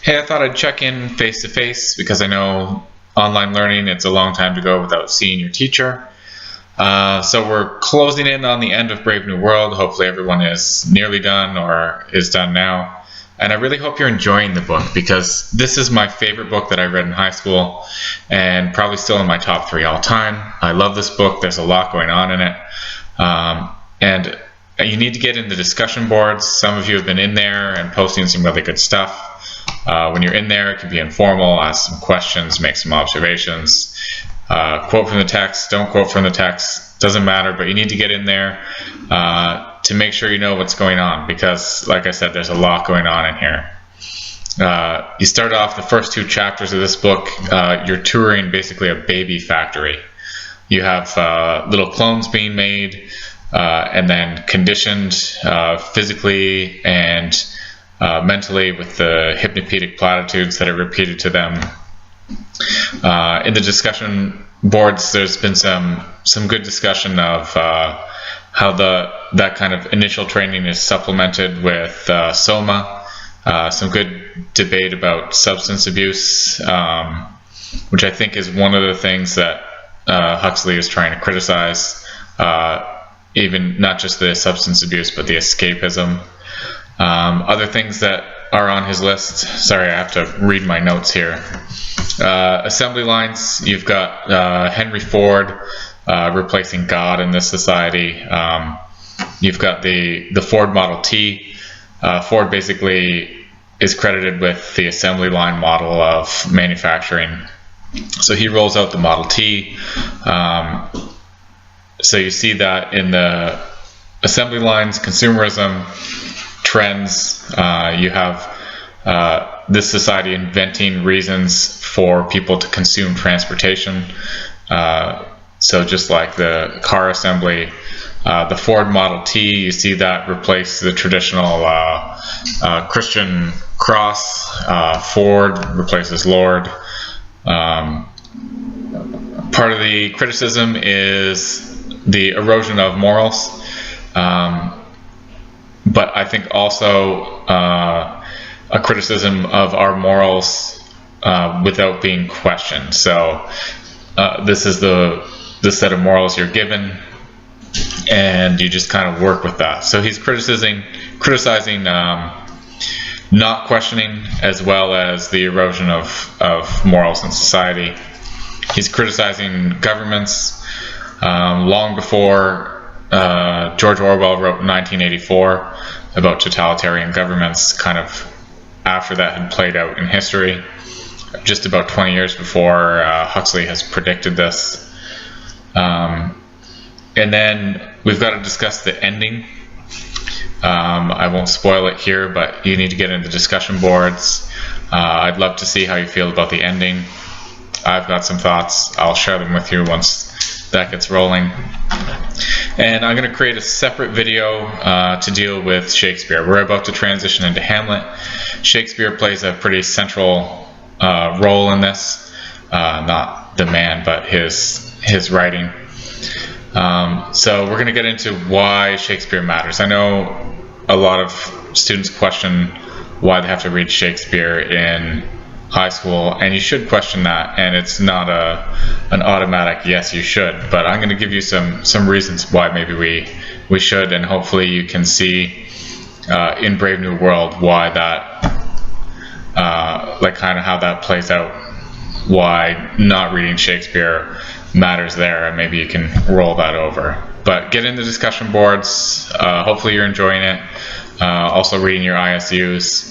Hey, I thought I'd check in face to face because I know online learning, it's a long time to go without seeing your teacher. So we're closing in on the end of Brave New World. Hopefully everyone is nearly done or is done now. And I really hope you're enjoying the book because this is my favorite book that I read in high school and probably still in my top 3 all time. I love this book. There's a lot going on in it. And you need to get in the discussion boards. Some of you have been in there and posting some really good stuff. When you're in there, it can be informal, ask some questions, make some observations, quote from the text, don't quote from the text, doesn't matter, but you need to get in there to make sure you know what's going on because, like I said, there's a lot going on in here. You start off the first 2 chapters of this book, you're touring basically a baby factory. You have little clones being made and then conditioned physically and mentally with the hypnopedic platitudes that are repeated to them. In the discussion boards, there's been some good discussion of how that kind of initial training is supplemented with Soma. Some good debate about substance abuse, which I think is one of the things that Huxley is trying to criticize, even not just the substance abuse, but the escapism. Other things that are on his list, sorry, I have to read my notes here. Assembly lines, you've got Henry Ford replacing God in this society. You've got the Ford Model T. Ford basically is credited with the assembly line model of manufacturing. So he rolls out the Model T. So you see that in the assembly lines, consumerism, trends. You have this society inventing reasons for people to consume transportation. So just like the car assembly, the Ford Model T, you see that replace the traditional Christian cross. Ford replaces Lord. Part of the criticism is the erosion of morals. But I think also a criticism of our morals without being questioned. So this is the set of morals you're given, and you just kind of work with that. So he's criticizing not questioning as well as the erosion of morals in society. He's criticizing governments long before George Orwell wrote 1984 about totalitarian governments, kind of after that had played out in history, just about 20 years before Huxley has predicted this. And then we've got to discuss the ending. I won't spoil it here, but you need to get into discussion boards. I'd love to see how you feel about the ending. I've got some thoughts. I'll share them with you once that gets rolling. And I'm going to create a separate video to deal with Shakespeare. We're about to transition into Hamlet. Shakespeare plays a pretty central role in this. Not the man, but his writing. So we're going to get into why Shakespeare matters. I know a lot of students question why they have to read Shakespeare in high school, and you should question that, and it's not an automatic yes you should, but I'm going to give you some reasons why maybe we should, and hopefully you can see in Brave New World why that like kind of how that plays out, why not reading Shakespeare matters there, and maybe you can roll that over. But get in the discussion boards. Hopefully you're enjoying it. Also reading your ISUs.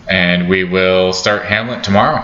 And we will start Hamlet tomorrow.